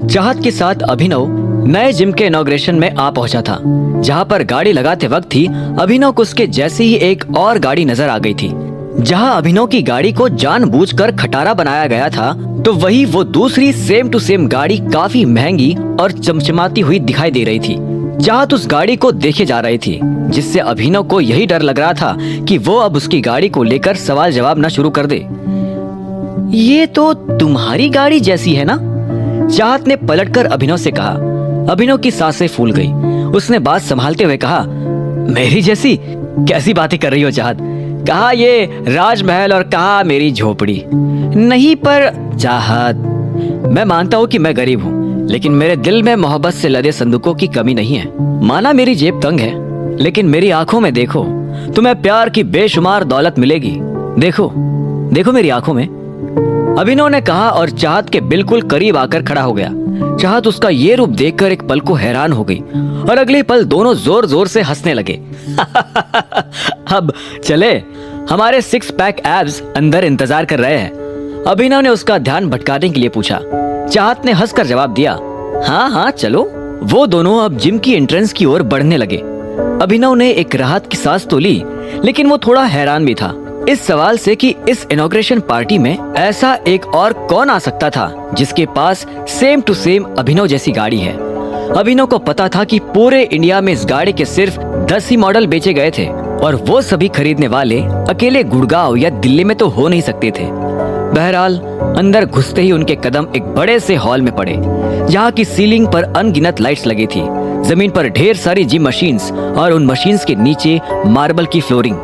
चाहत के साथ अभिनव नए जिम के इनॉग्रेशन में आ पहुंचा था, जहां पर गाड़ी लगाते वक्त ही अभिनव को उसके जैसी ही एक और गाड़ी नजर आ गई थी। जहां अभिनव की गाड़ी को जानबूझकर खटारा बनाया गया था, तो वही वो दूसरी सेम टू सेम गाड़ी काफी महंगी और चमचमाती हुई दिखाई दे रही थी। चाहत उस गाड़ी को देखे जा रही थी, जिससे अभिनव को यही डर लग रहा था कि वो अब उसकी गाड़ी को लेकर सवाल जवाब न शुरू कर दे। ये तो तुम्हारी गाड़ी जैसी है ना? चाहत ने पलटकर अभिनव से कहा। अभिनव की सांसें फूल गई। उसने बात संभालते हुए कहा, मेरी जैसी? कैसी बातें कर रही हो चाहत? कहा ये राजमहल और कहा मेरी झोपड़ी। नहीं पर चाहत, मैं मानता हूँ कि मैं गरीब हूँ, लेकिन मेरे दिल में मोहब्बत से लदे संदूकों की कमी नहीं है। माना मेरी जेब तंग है, लेकिन मेरी आंखों में देखो, तुम्हें प्यार की बेशुमार दौलत मिलेगी। देखो देखो मेरी आंखों में। अभिनव ने कहा और चाहत के बिल्कुल करीब आकर खड़ा हो गया। चाहत उसका ये रूप देखकर एक पल को हैरान हो गई और अगले पल दोनों जोर जोर से हंसने लगे। अब चले, हमारे 6 पैक एब्स अंदर इंतजार कर रहे हैं। अभिनव ने उसका ध्यान भटकाने के लिए पूछा। चाहत ने हंसकर जवाब दिया, हाँ हाँ चलो। वो दोनों अब जिम की एंट्रेंस की ओर बढ़ने लगे। अभिनव ने एक राहत की सांस तो ली, लेकिन वो थोड़ा हैरान भी था इस सवाल से कि इस इनॉग्रेशन पार्टी में ऐसा एक और कौन आ सकता था जिसके पास सेम टू सेम अभिनव जैसी गाड़ी है। अभिनव को पता था कि पूरे इंडिया में इस गाड़ी के सिर्फ 10 ही मॉडल बेचे गए थे, और वो सभी खरीदने वाले अकेले गुड़गांव या दिल्ली में तो हो नहीं सकते थे। बहरहाल अंदर घुसते ही उनके कदम एक बड़े से हॉल में पड़े, जहाँ की सीलिंग पर अनगिनत लाइट्स लगी थी। जमीन पर ढेर सारी जिम मशीन्स और उन मशीन्स के नीचे मार्बल की फ्लोरिंग।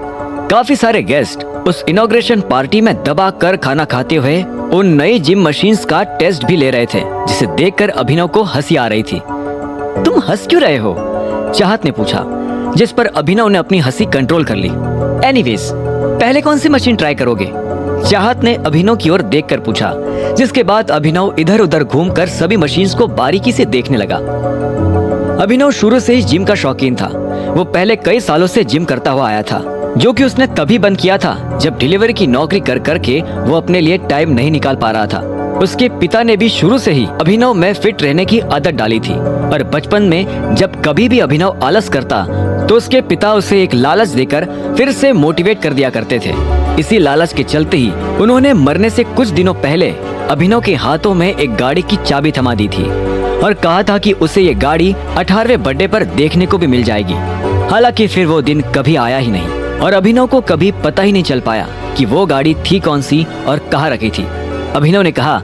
काफी सारे गेस्ट उस इनॉग्रेशन पार्टी में दबा कर खाना खाते हुए उन नई जिम मशीन्स का टेस्ट भी ले रहे थे, जिसे देखकर अभिनव को हंसी आ रही थी। तुम हंस क्यों रहे हो? चाहत ने पूछा, जिस पर अभिनव ने अपनी हंसी कंट्रोल कर ली। एनीवेज, पहले कौन सी मशीन ट्राई करोगे? चाहत ने अभिनव की ओर देखकर पूछा, जिसके बाद अभिनव इधर उधर घूमकर सभी मशीन्स को बारीकी से देखने लगा। अभिनव शुरू से ही जिम का शौकीन था। वो पहले कई सालों से जिम करता हुआ आया था, जो कि उसने तभी बंद किया था जब डिलीवरी की नौकरी कर करके वो अपने लिए टाइम नहीं निकाल पा रहा था। उसके पिता ने भी शुरू से ही अभिनव में फिट रहने की आदत डाली थी, और बचपन में जब कभी भी अभिनव आलस करता तो उसके पिता उसे एक लालच देकर फिर से मोटिवेट कर दिया करते थे। इसी लालच के चलते ही उन्होंने मरने से कुछ दिनों पहले अभिनव के हाथों में एक गाड़ी की चाबी थमा दी थी और कहा था कि उसे ये गाड़ी 18वें बर्थडे पर देखने को भी मिल जाएगी। हालांकि फिर वो दिन कभी आया ही नहीं, और अभिनव को कभी पता ही नहीं चल पाया कि वो गाड़ी थी कौन सी और कहाँ रखी थी। अभिनव ने कहा,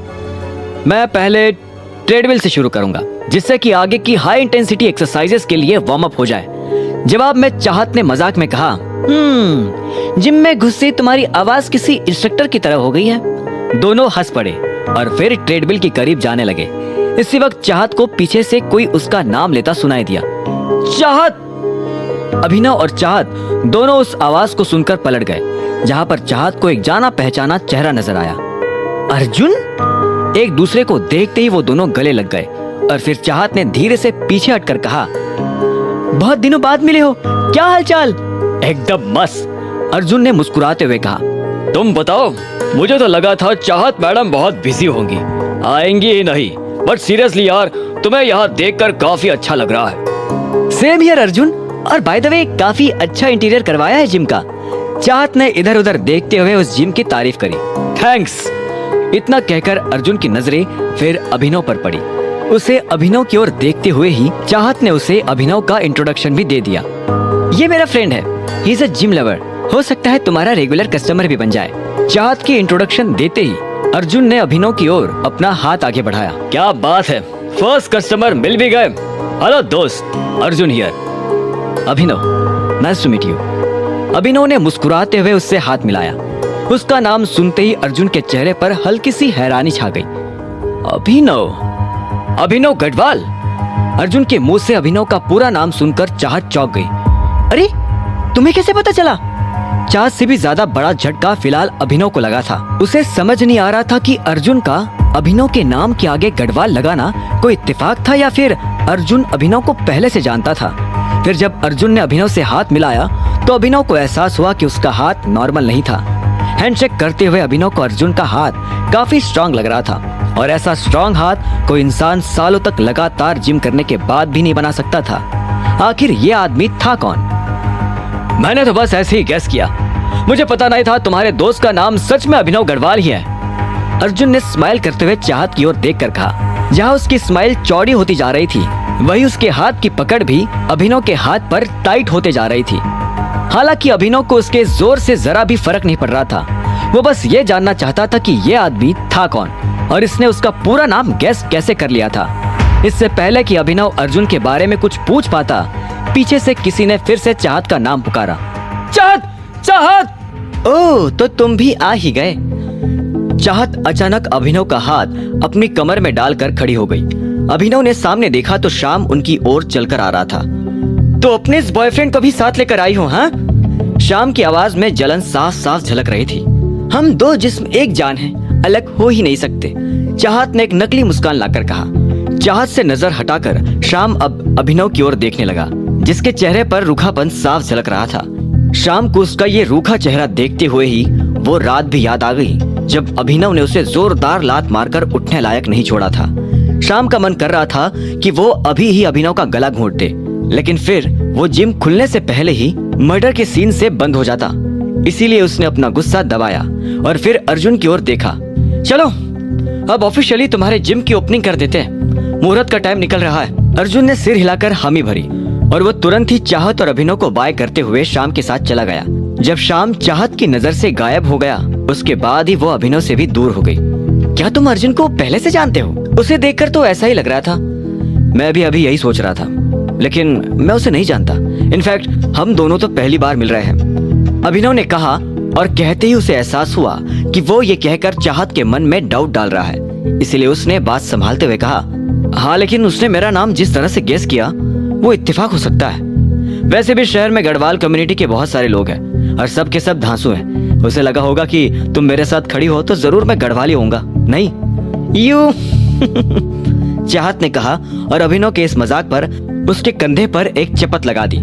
मैं पहले ट्रेडमिल से शुरू करूंगा, जिससे कि आगे की हाई इंटेंसिटी एक्सरसाइजेस के लिए वार्म अप हो जाए। जवाब में चाहत ने मजाक में कहा, जिम में घुसते तुम्हारी आवाज किसी इंस्ट्रक्टर की तरह हो गई है। दोनों हंस पड़े और फिर ट्रेडमिल के करीब जाने लगे। इसी वक्त चाहत को पीछे से कोई उसका नाम लेता सुनाई दिया। चाहत! अभिनव और चाहत दोनों उस आवाज को सुनकर पलट गए, जहां पर चाहत को एक जाना पहचाना चेहरा नजर आया। अर्जुन! एक दूसरे को देखते ही वो दोनों गले लग गए, और फिर चाहत ने धीरे से पीछे हटकर कहा, बहुत दिनों बाद मिले हो, क्या हालचाल? एकदम मस्त, अर्जुन ने मुस्कुराते हुए कहा। तुम बताओ, मुझे तो लगा था चाहत मैडम बहुत बिजी होंगी, आएंगी ही नहीं, बट सीरियसली यार, तुम्हें यहाँ देखकर काफी अच्छा लग रहा है। सेम हियर अर्जुन, और बाय द वे काफी अच्छा इंटीरियर करवाया है जिम का। चाहत ने इधर उधर देखते हुए उस जिम की तारीफ करी। थैंक्स। इतना कहकर अर्जुन की नजरें फिर अभिनव पर पड़ी। उसे अभिनव की ओर देखते हुए ही चाहत ने उसे अभिनव का इंट्रोडक्शन भी दे दिया। ये मेरा फ्रेंड है, he is a gym lover, हो सकता है तुम्हारा रेगुलर कस्टमर भी बन जाए। चाहत की इंट्रोडक्शन देते ही अर्जुन ने अभिनव की ओर अपना हाथ आगे बढ़ाया। क्या बात है, फर्स्ट कस्टमर मिल भी गए। हेलो दोस्त, Arjun here. Abhinav, nice to meet you. Abhinav ने मुस्कुराते हुए उससे हाथ मिलाया। उसका नाम सुनते ही अर्जुन के चेहरे पर हल्की सी हैरानी छा गई। अभिनव? अभिनव गढ़वाल? अर्जुन के मुंह से अभिनव का पूरा नाम सुनकर चाहत चौंक गई। अरे, तुम्हें कैसे पता चला? चाहत से भी ज्यादा बड़ा झटका फिलहाल अभिनव को लगा था। उसे समझ नहीं आ रहा था कि अर्जुन का अभिनव के नाम के आगे गढ़वाल लगाना कोई इत्तेफाक था या फिर अर्जुन अभिनव को पहले से जानता था। फिर जब अर्जुन ने अभिनव से हाथ मिलाया तो अभिनव को एहसास हुआ कि उसका हाथ नॉर्मल नहीं था। हैंडशेक करते हुए अभिनव को अर्जुन का हाथ काफी स्ट्रांग लग रहा था। और ऐसा स्ट्रॉन्ग हाथ कोई इंसान सालों तक लगातार जिम करने के बाद भी नहीं बना सकता था। आखिर ये आदमी था कौन? मैंने तो बस ऐसे ही गेस किया, मुझे पता नहीं था तुम्हारे दोस्त का नाम सच में अभिनव गढ़वाल ही है। अर्जुन ने स्माइल करते हुए चाहत की ओर देखकर कहा। जहाँ उसकी स्माइल चौड़ी होती जा रही थी, वही उसके हाथ की पकड़ भी अभिनव के हाथ पर टाइट होते जा रही थी। हालांकि अभिनव को उसके जोर से जरा भी फर्क नहीं पड़ रहा था। वो बस ये जानना चाहता था कि ये आदमी था कौन और इसने उसका पूरा नाम गैस कैसे कर लिया था। इससे पहले कि अभिनव अर्जुन के बारे में कुछ पूछ पाता, पीछे से किसी ने फिर से चाहत का नाम पुकारा। चाहत, चाहत! ओह, तो तुम भी आ ही गए। चाहत अचानक अभिनव का हाथ अपनी कमर में डालकर खड़ी हो गई। अभिनव ने सामने देखा तो श्याम उनकी ओर चलकर आ रहा था। तो अपने इस बॉयफ्रेंड को भी साथ लेकर आई हो, हाँ? श्याम की आवाज में जलन साफ साफ झलक रही थी। हम दो जिस्म एक जान हैं, अलग हो ही नहीं सकते, चाहत ने एक नकली मुस्कान लाकर कहा। चाहत से नजर हटाकर श्याम अब अभिनव की ओर देखने लगा, जिसके चेहरे पर रूखापन साफ झलक रहा था। श्याम को उसका ये रूखा चेहरा देखते हुए ही वो रात भी याद आ गई, जब अभिनव ने उसे जोरदार लात मारकर उठने लायक नहीं छोड़ा था। श्याम का मन कर रहा था कि वो अभी ही अभिनव का गला घोंट दे, लेकिन फिर वो जिम खुलने से पहले ही मर्डर के सीन से बंद हो जाता। इसीलिए उसने अपना गुस्सा दबाया और फिर अर्जुन की ओर देखा। चलो अब ऑफिशियली तुम्हारे जिम की ओपनिंग कर देते हैं, मुहूर्त का टाइम निकल रहा है। अर्जुन ने सिर हिलाकर हामी भरी और वो तुरंत ही चाहत और अभिनव को बाय करते हुए श्याम के साथ चला गया। जब श्याम चाहत की नजर से गायब हो गया, उसके बाद ही वो अभिनव से भी दूर हो गई। क्या तुम अर्जुन को पहले से जानते हो? उसे देखकर तो ऐसा ही लग रहा था। मैं भी अभी यही सोच रहा था, लेकिन मैं उसे नहीं जानता। इनफैक्ट हम दोनों तो पहली बार मिल रहे हैं, अभिनव ने कहा और कहते ही उसे एहसास हुआ कि वो ये कहकर चाहत के मन में डाउट डाल रहा है। इसलिए उसने बात संभालते हुए कहा, हाँ लेकिन उसने मेरा नाम जिस तरह से गेस किया वो इत्तेफाक हो सकता है। वैसे भी शहर में गढ़वाल कम्युनिटी के बहुत सारे लोग हैं और सब के सब धांसू हैं। उसे लगा होगा कि तुम मेरे साथ खड़ी हो तो जरूर मैं गढ़वाली होऊंगा, नहीं? यू चाहत ने कहा और अभिनव के इस मजाक पर उसके कंधे पर एक चपत लगा दी।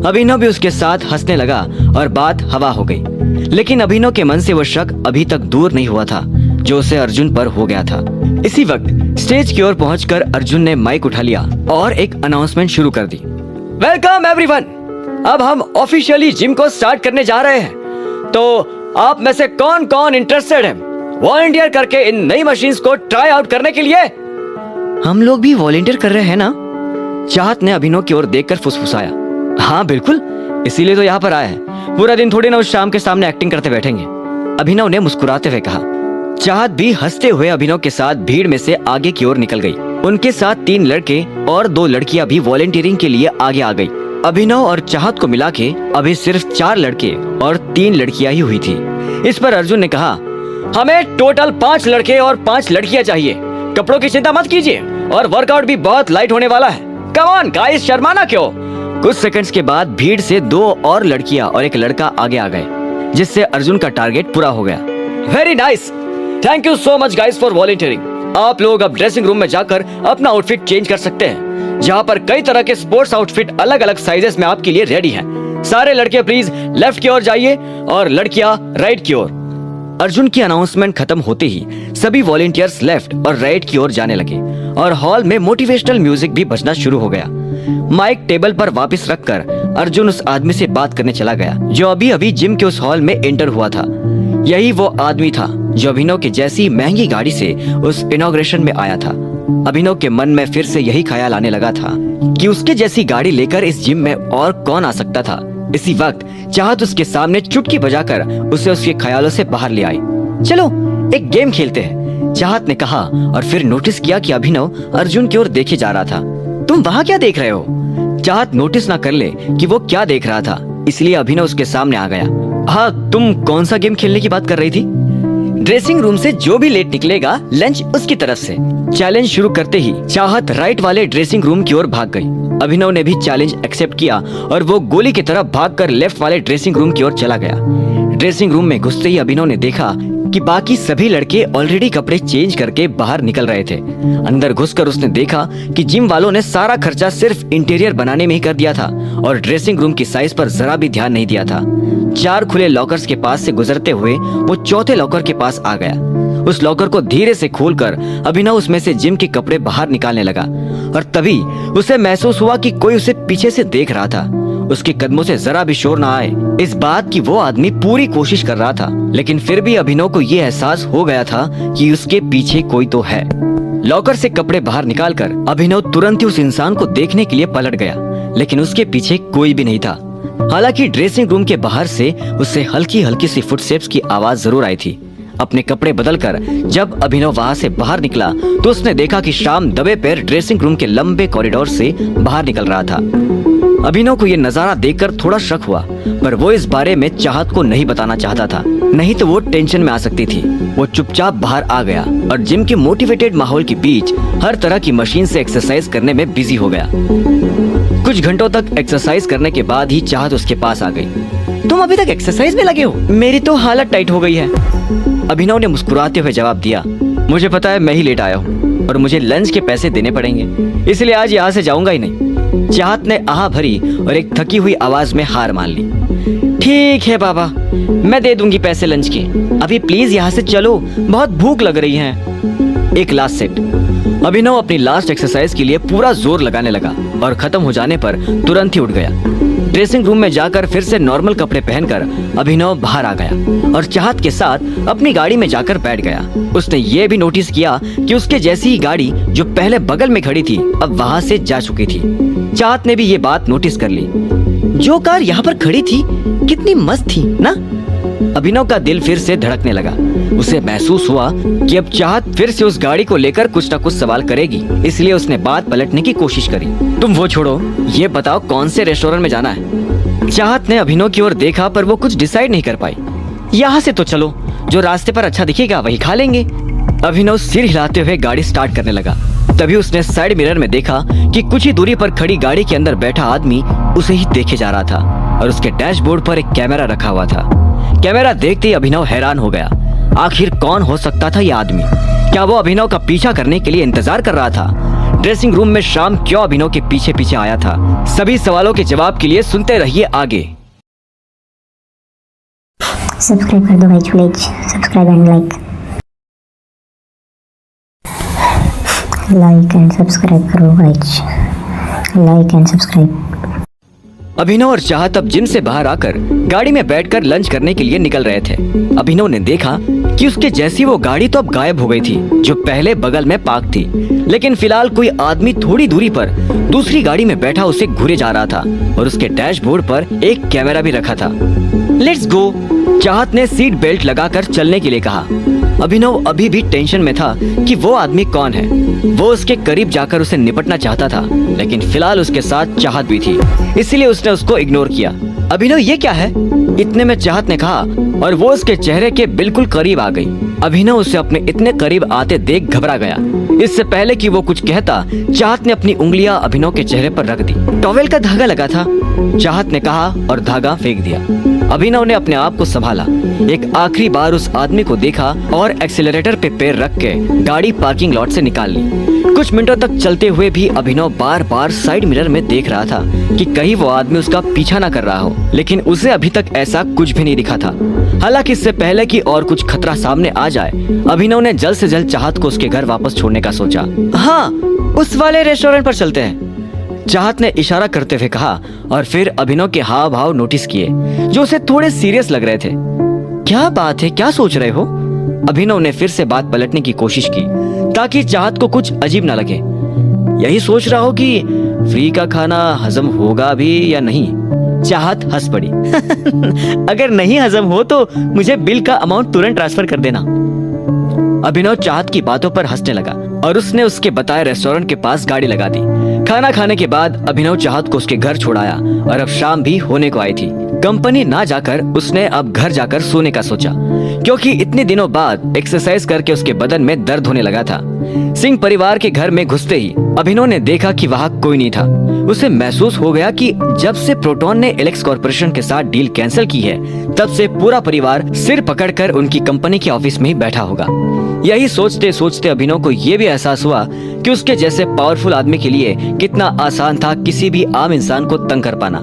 अभिनव भी उसके साथ हंसने लगा और बात हवा हो गई। लेकिन अभिनव के मन से वो शक अभी तक दूर नहीं हुआ था जो उसे अर्जुन पर हो गया था। इसी वक्त स्टेज की ओर पहुंचकर अर्जुन ने माइक उठा लिया और एक अनाउंसमेंट शुरू कर दी। वेलकम एवरीवन, अब हम ऑफिशियली जिम को स्टार्ट करने जा रहे हैं। तो आप में से कौन कौन इंटरेस्टेड है वॉलंटियर करके इन नई मशीन्स को ट्राई आउट करने के लिए? हम लोग भी वॉलंटियर कर रहे हैं ना? चाहत ने अभिनव की ओर देखकर फुसफुसाया। हाँ बिल्कुल, इसीलिए तो यहाँ पर आए हैं। पूरा दिन थोड़ी ना उस शाम के सामने एक्टिंग करते बैठेंगे, अभिनव ने मुस्कुराते हुए कहा। चाहत भी हंसते हुए अभिनव के साथ भीड़ में से आगे की ओर निकल गई। उनके साथ 3 लड़के और 2 लड़कियां भी वॉलंटियरिंग के लिए आगे आ गई। अभिनव और चाहत को मिला के अभी सिर्फ 4 लड़के और 3 लड़कियां ही हुई थी। इस पर अर्जुन ने कहा, हमें टोटल 5 लड़के और 5 लड़कियां चाहिए। कपड़ों की चिंता मत कीजिए और वर्कआउट भी बहुत लाइट होने वाला है। कम ऑन गाइस, शर्माना क्यों? कुछ सेकंड्स के बाद भीड़ से 2 और लड़कियां और एक लड़का आगे आ गए, जिससे अर्जुन का टारगेट पूरा हो गया। Very nice, thank you so much guys for volunteering. आप लोग अब ड्रेसिंग रूम में जाकर अपना आउटफिट चेंज कर सकते हैं, जहाँ पर कई तरह के स्पोर्ट्स आउटफिट अलग अलग साइजेस में आपके लिए रेडी हैं। सारे लड़के प्लीज लेफ्ट की ओर जाइए और लड़कियां राइट की ओर। अर्जुन की अनाउंसमेंट खत्म होते ही सभी वॉलंटियर्स लेफ्ट और राइट की ओर जाने लगे और हॉल में मोटिवेशनल म्यूजिक भी बजना शुरू हो गया। माइक टेबल पर वापस रखकर अर्जुन उस आदमी से बात करने चला गया जो अभी अभी जिम के उस हॉल में एंटर हुआ था। यही वो आदमी था जो अभिनव के जैसी महंगी गाड़ी से उस इनॉग्रेशन में आया था। अभिनव के मन में फिर से यही ख्याल आने लगा था कि उसके जैसी गाड़ी लेकर इस जिम में और कौन आ सकता था। इसी वक्त चाहत उसके सामने चुटकी बजाकर उसे उसके ख्यालों से बाहर ले आई। चलो एक गेम खेलते हैं, चाहत ने कहा और फिर नोटिस किया कि अभिनव अर्जुन की ओर देखे जा रहा था। तुम वहाँ क्या देख रहे हो? चाहत नोटिस ना कर ले कि वो क्या देख रहा था, इसलिए अभिनव उसके सामने आ गया। हाँ, तुम कौन सा गेम खेलने की बात कर रही थी? ड्रेसिंग रूम से जो भी लेट निकलेगा लंच उसकी तरफ से। चैलेंज शुरू करते ही चाहत राइट वाले ड्रेसिंग रूम की ओर भाग गई। अभिनव ने भी चैलेंज एक्सेप्ट किया और वो गोली की तरफ भागकर लेफ्ट वाले ड्रेसिंग रूम की ओर चला गया। ड्रेसिंग रूम में घुसते ही अभिनव ने देखा कि बाकी सभी लड़के ऑलरेडी कपड़े चेंज करके बाहर निकल रहे थे। अंदर घुसकर उसने देखा कि जिम वालों ने सारा खर्चा सिर्फ इंटीरियर बनाने में ही कर दिया था और ड्रेसिंग रूम की साइज पर जरा भी ध्यान नहीं दिया था। 4 खुले लॉकर्स के पास से गुजरते हुए वो चौथे लॉकर के पास आ गया। उस लॉकर को धीरे से खोलकर अभिनव उसमें से जिम के कपड़े बाहर निकालने लगा और तभी उसे महसूस हुआ कि कोई उसे पीछे से देख रहा था। उसके कदमों से जरा भी शोर ना आए, इस बात की वो आदमी पूरी कोशिश कर रहा था, लेकिन फिर भी अभिनव को ये एहसास हो गया था कि उसके पीछे कोई तो है। लॉकर से कपड़े बाहर निकालकर अभिनव तुरंत ही उस इंसान को देखने के लिए पलट गया, लेकिन उसके पीछे कोई भी नहीं था। हालांकि ड्रेसिंग रूम के बाहर से उससे हल्की हल्की सी फुटस्टेप्स की आवाज जरूर आई थी। अपने कपड़े बदलकर जब अभिनव वहाँ से बाहर निकला तो उसने देखा कि श्याम दबे पैर ड्रेसिंग रूम के लंबे कॉरिडोर से बाहर निकल रहा था। अभिनव को यह नजारा देखकर थोड़ा शक हुआ, पर वो इस बारे में चाहत को नहीं बताना चाहता था, नहीं तो वो टेंशन में आ सकती थी। वो चुपचाप बाहर आ गया और जिम के मोटिवेटेड माहौल के बीच हर तरह की मशीन से एक्सरसाइज करने में बिजी हो गया। कुछ घंटों तक एक्सरसाइज करने के बाद ही चाहत उसके पास आ गई। तुम अभी तक एक्सरसाइज में लगे हो? मेरी तो हालत टाइट हो गई है। अभिनव ने मुस्कुराते हुए जवाब दिया, मुझे पता है मैं ही लेट आया हूँ और मुझे लंच के पैसे देने पड़ेंगे, इसलिए आज यहाँ से जाऊंगा ही नहीं। चाहत ने आह भरी और एक थकी हुई आवाज में हार मान ली। ठीक है बाबा, मैं दे दूंगी पैसे लंच के, अभी प्लीज यहाँ से चलो, बहुत भूख लग रही है। एक लास्ट सेट। अभिनव अपनी लास्ट एक्सरसाइज के लिए पूरा जोर लगाने लगा और खत्म हो जाने पर तुरंत ही उठ गया। ड्रेसिंग रूम में जाकर फिर से नॉर्मल कपड़े पहनकर अभिनव बाहर आ गया और चाहत के साथ अपनी गाड़ी में जाकर बैठ गया। उसने ये भी नोटिस किया कि उसके जैसी ही गाड़ी जो पहले बगल में खड़ी थी अब वहाँ से जा चुकी थी। चाहत ने भी ये बात नोटिस कर ली। जो कार यहाँ पर खड़ी थी कितनी मस्त थी ना? अभिनव का दिल फिर से धड़कने लगा। उसे महसूस हुआ कि अब चाहत फिर से उस गाड़ी को लेकर कुछ न कुछ सवाल करेगी, इसलिए उसने बात पलटने की कोशिश करी। तुम वो छोड़ो, ये बताओ कौन से रेस्टोरेंट में जाना है? चाहत ने अभिनव की ओर देखा पर वो कुछ डिसाइड नहीं कर पाई। यहाँ से तो चलो, जो रास्ते पर अच्छा दिखेगा वही खा लेंगे। अभिनव सिर हिलाते हुए गाड़ी स्टार्ट करने लगा। तभी उसने साइड मिरर में देखा कि कुछ ही दूरी पर खड़ी गाड़ी के अंदर बैठा आदमी उसे ही देखे जा रहा था और उसके डैशबोर्ड पर एक कैमरा रखा हुआ था। कैमरा देखते ही अभिनव हैरान हो गया। आखिर कौन हो सकता था यह आदमी? क्या वो अभिनव का पीछा करने के लिए इंतजार कर रहा था? ड्रेसिंग रूम में शाम क्यों अभिनव के पीछे पीछे आया था? सभी सवालों के जवाब के लिए सुनते रहिए आगे। सब्सक्राइब कर दो भाई, please subscribe and like and subscribe करो गाइस, लाइक एंड सब्सक्राइब। अभिनव और चाहत अब जिम से बाहर आकर गाड़ी में बैठकर लंच करने के लिए निकल रहे थे। अभिनव ने देखा कि उसके जैसी वो गाड़ी तो अब गायब हो गई थी जो पहले बगल में पार्क थी, लेकिन फिलहाल कोई आदमी थोड़ी दूरी पर दूसरी गाड़ी में बैठा उसे घूरे जा रहा था और उसके डैशबोर्ड पर एक कैमरा भी रखा था। लेट्स गो, चाहत ने सीट बेल्ट लगाकर चलने के लिए कहा। अभिनव अभी भी टेंशन में था कि वो आदमी कौन है। वो उसके करीब जाकर उसे निपटना चाहता था, लेकिन फिलहाल उसके साथ चाहत भी थी, इसलिए उसने उसको इग्नोर किया। अभिनव ये क्या है? इतने में चाहत ने कहा और वो उसके चेहरे के बिल्कुल करीब आ गई। अभिनव उसे अपने इतने करीब आते देख घबरा गया। इससे पहले कि वो कुछ कहता, चाहत ने अपनी उंगलियां अभिनव के चेहरे पर रख दी। टॉवेल का धागा लगा था, चाहत ने कहा और धागा फेंक दिया। अभिनव ने अपने आप को संभाला, एक आखिरी बार उस आदमी को देखा और एक्सीलरेटर पे पैर रख के गाड़ी पार्किंग लॉट से निकाल ली। कुछ मिनटों तक चलते हुए भी अभिनव बार बार साइड मिरर में देख रहा था कि कहीं वो आदमी उसका पीछा न कर रहा हो, लेकिन उसे अभी तक ऐसा कुछ भी नहीं दिखा था। हालांकि इससे पहले कि और कुछ खतरा सामने आ जाए, अभिनव ने जल्द से जल्द चाहत को उसके घर वापस छोड़ने का सोचा। हाँ, उस वाले रेस्टोरेंट पर चलते हैं, चाहत ने इशारा करते हुए कहा और फिर अभिनव के हाव भाव नोटिस किए जो उसे थोड़े सीरियस लग रहे थे। क्या बात है, क्या सोच रहे हो? अभिनव ने फिर से बात पलटने की कोशिश की ताकि चाहत को कुछ अजीब ना लगे। यही सोच रहा हो कि फ्री का खाना हजम होगा भी या नहीं? चाहत हंस पड़ी। अगर नहीं हजम हो तो मुझे बिल का अमाउंट तुरंत ट्रांसफर कर देना। अभिनव चाहत की बातों पर हंसने लगा और उसने उसके बताए रेस्टोरेंट के पास गाड़ी लगा दी। खाना खाने के बाद अभिनव चाहत को उसके घर छोड़ाया और अब शाम भी होने को आई थी। कंपनी ना जाकर उसने अब घर जाकर सोने का सोचा, क्योंकि इतने दिनों बाद एक्सरसाइज करके उसके बदन में दर्द होने लगा था। सिंह परिवार के घर में घुसते ही अभिनव ने देखा कि वहाँ कोई नहीं था। उसे महसूस हो गया कि जब से प्रोटॉन ने एलेक्स कॉर्पोरेशन के साथ डील कैंसिल की है, तब से पूरा परिवार सिर पकड़कर उनकी कंपनी के ऑफिस में ही बैठा होगा। यही सोचते सोचते अभिनव को ये भी एहसास हुआ कि उसके जैसे पावरफुल आदमी के लिए कितना आसान था किसी भी आम इंसान को तंग कर पाना।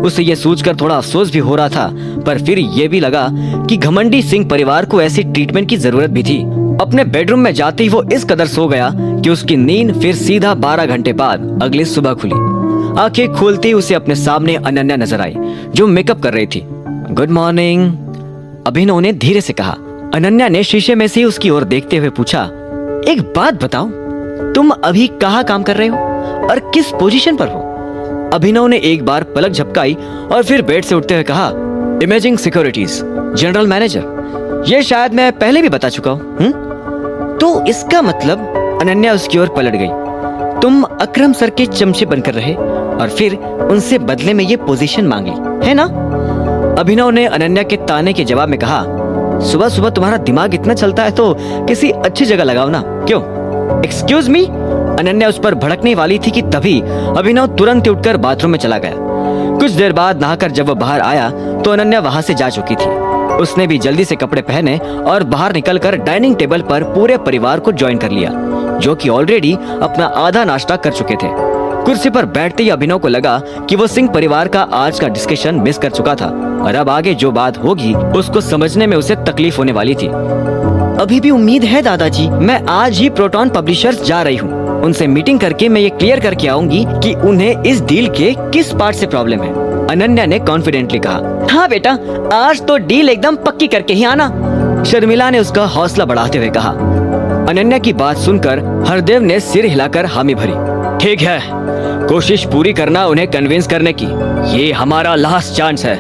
उसे ये सोचकर थोड़ा अफसोस भी हो रहा था, पर फिर ये भी लगा कि घमंडी सिंह परिवार को ऐसी ट्रीटमेंट की जरूरत भी थी। अपने बेडरूम में जाते ही वो इस कदर सो गया कि उसकी नींद फिर सीधा 12 घंटे बाद अगली सुबह खुली। आंखें खोलते ही उसे अपने सामने अनन्या नजर आई, जो मेकअप कर रही थी। गुड मॉर्निंग, अभिनव ने धीरे से कहा। अनन्या ने शीशे में से उसकी ओर देखते हुए पूछा, एक बात बताओ, तुम अभी कहाँ काम कर रहे हो और किस पोजीशन पर हो? अभिनव ने एक बार पलक झपकाई और फिर बेड से उठते हुए कहा, इमेजिंग सिक्योरिटीज, जनरल मैनेजर। ये शायद मैं पहले भी बता चुका हूँ। तो इसका मतलब? अनन्या उसकी ओर पलट गई। तुम अकरम सर के चमचे बनकर रहे और फिर उनसे बदले में ये पोजीशन मांग ली, है ना? अभिनव ने अनन्या के ताने के जवाब में कहा, सुबह सुबह तुम्हारा दिमाग इतना चलता है तो किसी अच्छी जगह लगाओ ना। क्यों? Excuse me? अनन्या उस पर भड़कने वाली थी कि तभी अभिनव तुरंत उठकर बाथरूम में चला गया। कुछ देर बाद नहाकर जब वह बाहर आया तो अनन्या वहां से जा चुकी थी। उसने भी जल्दी से कपड़े पहने और बाहर निकलकर डाइनिंग टेबल पर पूरे परिवार को ज्वाइन कर लिया, जो कि ऑलरेडी अपना आधा नाश्ता कर चुके थे। कुर्सी पर बैठते ही अभिनव को लगा कि वो सिंह परिवार का आज का डिस्कशन मिस कर चुका था और अब आगे जो बात होगी उसको समझने में उसे तकलीफ होने वाली थी। अभी भी उम्मीद है दादाजी, मैं आज ही प्रोटॉन पब्लिशर्स जा रही हूँ। उनसे मीटिंग करके मैं ये क्लियर करके आऊंगी कि उन्हें इस डील के किस पार्ट से प्रॉब्लम है, अनन्या ने कॉन्फिडेंटली कहा। हाँ बेटा, आज तो डील एकदम पक्की करके ही आना, शर्मिला ने उसका हौसला बढ़ाते हुए कहा। अनन्या की बात सुनकर हरदेव ने सिर हिलाकर हामी भरी। ठीक है, कोशिश पूरी करना उन्हें कन्विंस करने की, ये हमारा लास्ट चांस है।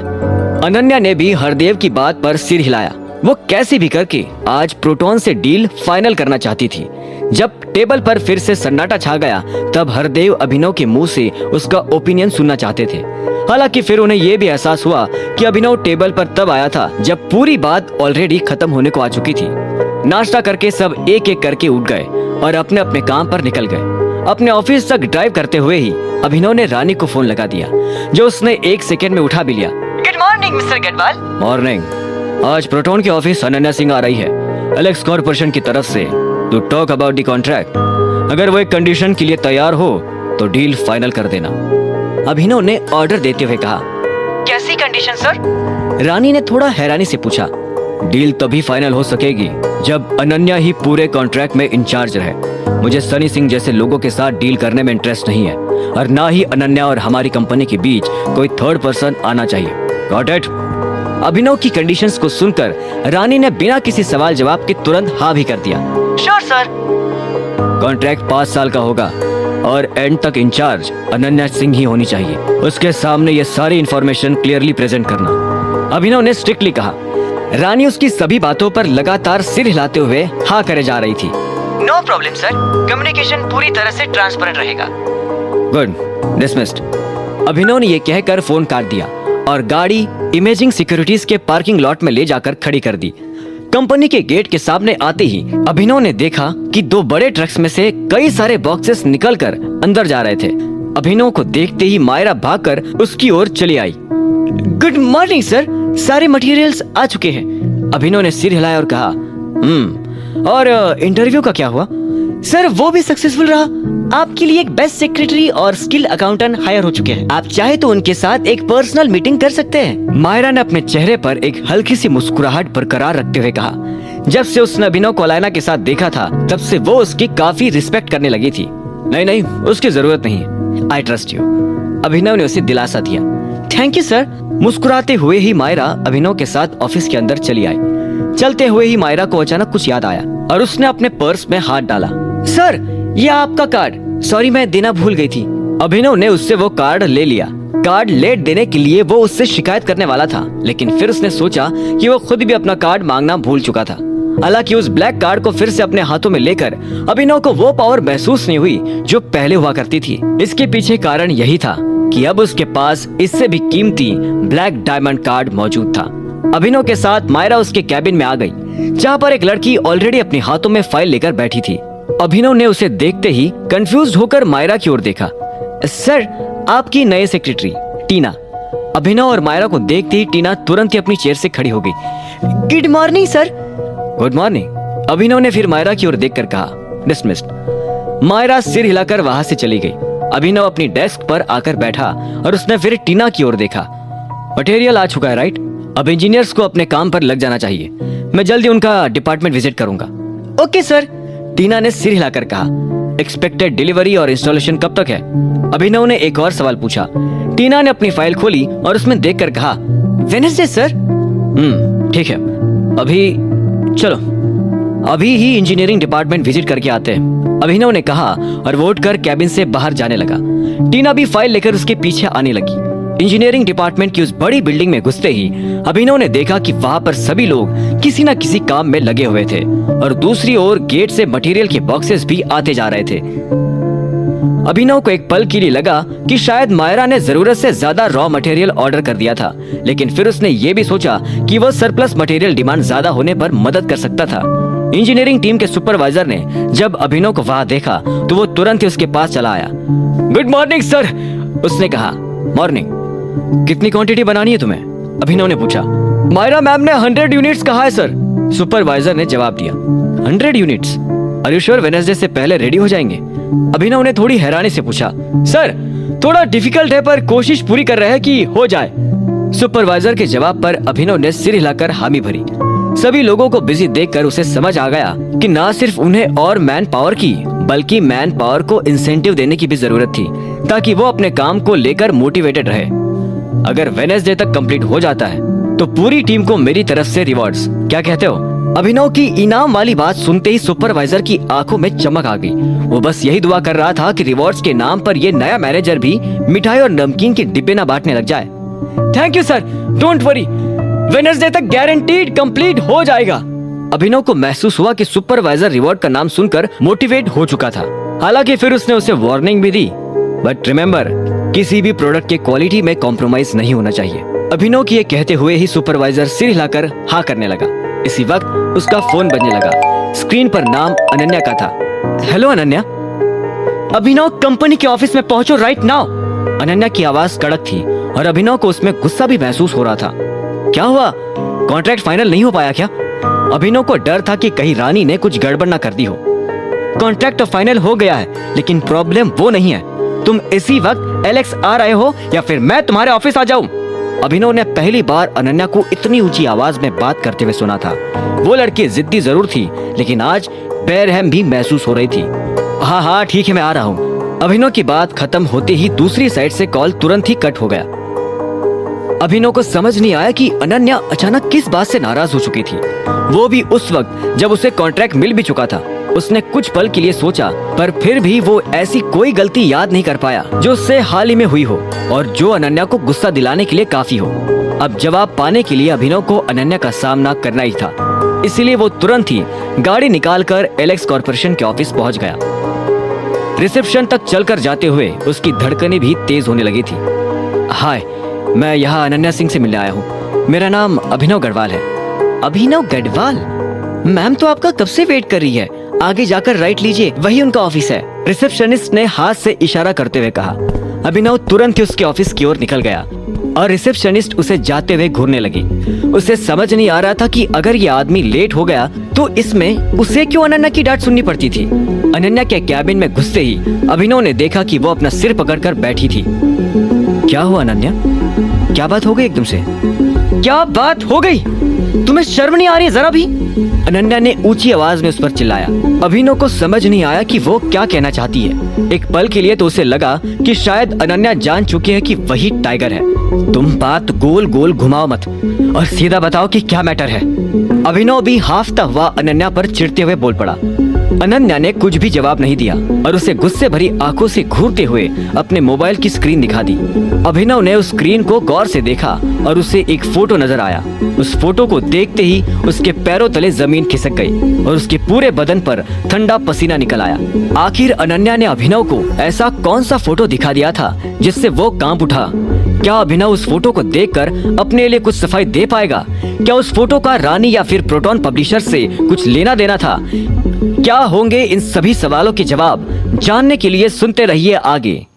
अनन्या ने भी हरदेव की बात पर सिर हिलाया। वो कैसे भी करके आज प्रोटॉन से डील फाइनल करना चाहती थी। जब टेबल पर फिर से सन्नाटा छा गया तब हरदेव अभिनव के मुंह से उसका ओपिनियन सुनना चाहते थे। हालांकि फिर उन्हें यह भी एहसास हुआ कि अभिनव टेबल पर तब आया था जब पूरी बात ऑलरेडी खत्म होने को आ चुकी थी। नाश्ता करके सब एक एक करके उठ गए और अपने अपने काम पर निकल गए। अपने ऑफिस तक ड्राइव करते हुए ही अभिनव ने रानी को फोन लगा दिया, जो उसने 1 सेकंड में उठा भी लिया। Good morning mister Getwal. Morning. आज प्रोटॉन के ऑफिस अनन्या सिंह आ रही है, एलेक्स कॉर्पोरेशन की तरफ से, to talk about the contract. अगर वो एक कंडीशन के लिए तैयार हो तो डील फाइनल कर देना, अभिनव ने ऑर्डर देते हुए कहा। कैसी कंडीशन सर? रानी ने थोड़ा हैरानी से पूछा। डील तभी फाइनल हो सकेगी जब अनन्या ही पूरे कॉन्ट्रैक्ट में इंचार्ज रहे। मुझे सनी सिंह जैसे लोगों के साथ डील करने में इंटरेस्ट नहीं है और ना ही अनन्या और हमारी कंपनी के बीच कोई थर्ड पर्सन आना चाहिए। Got it? अभिनव की कंडीशंस को सुनकर रानी ने बिना किसी सवाल जवाब के तुरंत हाँ भी कर दिया। Sure sir. कॉन्ट्रैक्ट 5 साल का होगा और एंड तक इंचार्ज अनन्या सिंह ही होनी चाहिए। उसके सामने ये सारी इंफॉर्मेशन क्लियरली प्रेजेंट करना, अभिनव ने स्ट्रिक्टली कहा। रानी उसकी सभी बातों पर लगातार सिर हिलाते हुए हाँ करे जा रही थी। नो प्रॉब्लम सर, कम्युनिकेशन पूरी तरह से ट्रांसपेरेंट रहेगा। Good, dismissed. अभिनव ने ये कहकर फोन काट दिया और गाड़ी इमेजिंग सिक्योरिटीज के पार्किंग लॉट में ले जाकर खड़ी कर दी। कंपनी के गेट के सामने आते ही अभिनव ने देखा कि 2 बड़े ट्रक्स में से कई सारे बॉक्सेस निकलकर अंदर जा रहे थे। अभिनव को देखते ही मायरा भागकर उसकी ओर चली आई। गुड मॉर्निंग सर, सारे मटेरियल्स आ चुके हैं। अभिनव ने सिर हिलाया और कहा, और इंटरव्यू का क्या हुआ? सर वो भी सक्सेसफुल रहा। आपके लिए एक बेस्ट सेक्रेटरी और स्किल अकाउंटेंट हायर हो चुके हैं। आप चाहे तो उनके साथ एक पर्सनल मीटिंग कर सकते हैं। मायरा ने अपने चेहरे पर एक हल्की सी मुस्कुराहट बरकरार रखते हुए कहा। जब से उसने अभिनव को अलायना के साथ देखा था तब से वो उसकी काफी रिस्पेक्ट करने लगी थी। नहीं नहीं, उसकी जरूरत नहीं, आई ट्रस्ट यू, अभिनव ने उसे दिलासा दिया। Thank you sir. मुस्कुराते हुए ही मायरा अभिनव के साथ ऑफिस के अंदर चली आई। चलते हुए ही मायरा को अचानक कुछ याद आया और उसने अपने पर्स में हाथ डाला। सर, ये आपका कार्ड, सॉरी मैं देना भूल गई थी। अभिनव ने उससे वो कार्ड ले लिया। कार्ड लेट देने के लिए वो उससे शिकायत करने वाला था, लेकिन फिर उसने सोचा कि वो खुद भी अपना कार्ड मांगना भूल चुका था। हालांकि उस ब्लैक कार्ड को फिर से अपने हाथों में लेकर अभिनव को वो पावर महसूस नहीं हुई जो पहले हुआ करती थी। इसके पीछे कारण यही था कि अब उसके पास इससे भी कीमती ब्लैक डायमंड कार्ड मौजूद था। अभिनव के साथ मायरा उसके कैबिन में आ गई, जहाँ पर एक लड़की ऑलरेडी अपने हाथों में फाइल लेकर बैठी थी। अभिनव ने उसे देखते ही कंफ्यूज होकर मायरा की ओर देखा। सर, आपकी नए सेक्रेटरी टीना। अभिनव और मायरा को देखते ही टीना तुरंत ही अपनी चेयर से खड़ी हो गई। Good morning sir. Good morning. Abhinav ने फिर मायरा की ओर देखकर कहा। डिसमिस्ड। मायरा सिर हिलाकर वहां से चली गई। अभिनव अपनी डेस्क पर आकर बैठा और उसने फिर टीना की ओर देखा। मटेरियल आ चुका है राइट? अब इंजीनियर्स को अपने काम पर लग जाना चाहिए। मैं जल्दी उनका डिपार्टमेंट विजिट करूंगा। ओके सर, टीना ने सिर हिलाकर कहा। एक्सपेक्टेड डिलीवरी और इंस्टॉलेशन कब तक है? अभिनव ने एक और सवाल पूछा। टीना ने अपनी फाइल खोली और उसमें देखकर कहा, वेडनेसडे सर। ठीक है, अभी चलो, अभी ही इंजीनियरिंग डिपार्टमेंट विजिट करके आते हैं, अभिनव ने कहा और वो उठकर कैबिन से बाहर जाने लगा। टीना भी फाइल लेकर उसके पीछे आने लगी। इंजीनियरिंग डिपार्टमेंट की उस बड़ी बिल्डिंग में घुसते ही अभिनव ने देखा कि वहां पर सभी लोग किसी न किसी काम में लगे हुए थे और दूसरी ओर गेट से मटेरियल के बॉक्सेस भी आते जा रहे थे। अभिनव को एक पल के लिए लगा कि शायद मायरा ने जरूरत से ज्यादा रॉ मटेरियल ऑर्डर कर दिया था, लेकिन फिर उसने ये भी सोचा कि वह सरप्लस मटेरियल डिमांड ज्यादा होने पर मदद कर सकता था। इंजीनियरिंग टीम के सुपरवाइजर ने जब अभिनव को वहां देखा तो वो तुरंत ही उसके पास चला आया। गुड मॉर्निंग सर, उसने कहा। मॉर्निंग। कितनी क्वांटिटी बनानी है तुम्हें? अभिनव ने पूछा। मायरा मैम ने 100 यूनिट्स कहा है सर, सुपरवाइजर ने जवाब दिया। 100 units? Are you sure Wednesday से पहले रेडी हो जाएंगे? अभिनव ने थोड़ी हैरानी से पूछा। सर, थोड़ा डिफिकल्ट है पर कोशिश पूरी कर रहे हैं कि हो जाए। सुपरवाइजर के जवाब पर अभिनव ने सिर हिलाकर हामी भरी। सभी लोगों को बिजी देखकर उसे समझ आ गया कि ना सिर्फ उन्हें और मैन पावर की बल्कि मैन पावर को इंसेंटिव देने की भी जरूरत थी ताकि वो अपने काम को लेकर मोटिवेटेड रहे। अगर वेडनेसडे तक कंप्लीट हो जाता है तो पूरी टीम को मेरी तरफ से रिवॉर्ड्स, क्या कहते हो? अभिनव की इनाम वाली बात सुनते ही सुपरवाइजर की आंखों में चमक आ गई। वो बस यही दुआ कर रहा था कि रिवॉर्ड्स के नाम पर ये नया मैनेजर भी मिठाई और नमकीन के डिब्बे न बांटने लग जाए। Thank you sir, don't worry, Wednesday तक गारंटीड कंप्लीट हो जाएगा। अभिनव को महसूस हुआ कि सुपरवाइजर रिवॉर्ड का नाम सुनकर मोटिवेट हो चुका था। हालांकि फिर उसने उसे वार्निंग भी दी, बट रिमेम्बर, किसी भी प्रोडक्ट के क्वालिटी में कॉम्प्रोमाइज नहीं होना चाहिए। अभिनव की ये कहते हुए ही सुपरवाइजर सिर हिलाकर हाँ करने लगा। इसी वक्त उसका फोन बजने लगा। स्क्रीन पर नाम अनन्या का था। हेलो अनन्या। अभिनव, कंपनी के ऑफिस में पहुंचो राइट नाउ। अनन्या की आवाज कड़क थी और अभिनव को उसमें गुस्सा भी महसूस हो रहा था। क्या हुआ? कॉन्ट्रैक्ट फाइनल नहीं हो पाया क्या? अभिनव को डर था कि कहीं रानी ने कुछ गड़बड़ ना कर दी हो। कॉन्ट्रैक्ट तो फाइनल हो गया है, लेकिन प्रॉब्लम वो नहीं है। तुम इसी वक्त एलेक्स आ रहे हो या फिर मैं तुम्हारे ऑफिस आ जाऊं? अभिनव ने पहली बार अनन्या को इतनी ऊंची आवाज में बात करते हुए सुना था। वो लड़की जिद्दी जरूर थी, लेकिन आज बेरहम भी महसूस हो रही थी। हाँ हाँ ठीक है, मैं आ रहा हूँ। अभिनव की बात खत्म होते ही दूसरी साइड से कॉल तुरंत ही कट हो गया। अभिनव को समझ नहीं आया कि अनन्या अचानक किस बात से नाराज हो चुकी थी, वो भी उस वक्त जब उसे कॉन्ट्रैक्ट मिल भी चुका था। उसने कुछ पल के लिए सोचा, पर फिर भी वो ऐसी कोई गलती याद नहीं कर पाया जो उससे हाल ही में हुई हो और जो अनन्या को गुस्सा दिलाने के लिए काफी हो। अब जवाब पाने के लिए अभिनव को अनन्या का सामना करना ही था, इसलिए वो तुरंत ही गाड़ी निकालकर एलेक्स कॉर्पोरेशन के ऑफिस पहुंच गया। रिसेप्शन तक चलकर जाते हुए उसकी धड़कनें भी तेज होने लगी थी। हाय, मैं यहाँ अनन्या सिंह से मिलने आया हूँ। मेरा नाम अभिनव गढ़वाल है। अभिनव गढ़वाल? मैम तो आपका कब से वेट कर रही है, आगे जाकर राइट लीजिए, वही उनका ऑफिस है। रिसेप्शनिस्ट ने हाथ से इशारा करते हुए कहा। अभिनव तुरंत ही उसके ऑफिस की ओर निकल गया और रिसेप्शनिस्ट उसे जाते हुए घूरने लगी। उसे समझ नहीं आ रहा था कि अगर ये आदमी लेट हो गया तो इसमें उसे क्यों अनन्या की डांट सुननी पड़ती थी। अनन्या के कैबिन में घुसते ही अभिनव ने देखा कि वो अपना सिर पकड़कर बैठी थी। क्या हुआ अनन्या? क्या बात हो गई एकदम से? क्या बात हो गई? तुम्हें शर्म नहीं आ रही जरा भी? अनन्या ने ऊंची आवाज में उस पर चिल्लाया। अभिनव को समझ नहीं आया कि वो क्या कहना चाहती है। एक पल के लिए तो उसे लगा कि शायद अनन्या जान चुकी है कि वही टाइगर है। तुम बात गोल गोल घुमाओ मत और सीधा बताओ कि क्या मैटर है। अभिनव भी हाफता हुआ अनन्या पर चिढ़ते हुए बोल पड़ा। अनन्या ने कुछ भी जवाब नहीं दिया और उसे गुस्से भरी आंखों से घूरते हुए अपने मोबाइल की स्क्रीन दिखा दी। अभिनव ने उस स्क्रीन को गौर से देखा और उसे एक फोटो नजर आया। उस फोटो को देखते ही उसके पैरों तले जमीन खिसक गई और उसके पूरे बदन पर ठंडा पसीना निकल आया। आखिर अनन्या ने अभिनव को ऐसा कौन सा फोटो दिखा दिया था जिससे वो कांप उठा? क्या अभिनव उस फोटो को देखकर अपने लिए कुछ सफाई दे पाएगा? क्या उस फोटो का रानी या फिर प्रोटॉन पब्लिशर से कुछ लेना देना था? क्या होंगे इन सभी सवालों के जवाब? जानने के लिए सुनते रहिए आगे।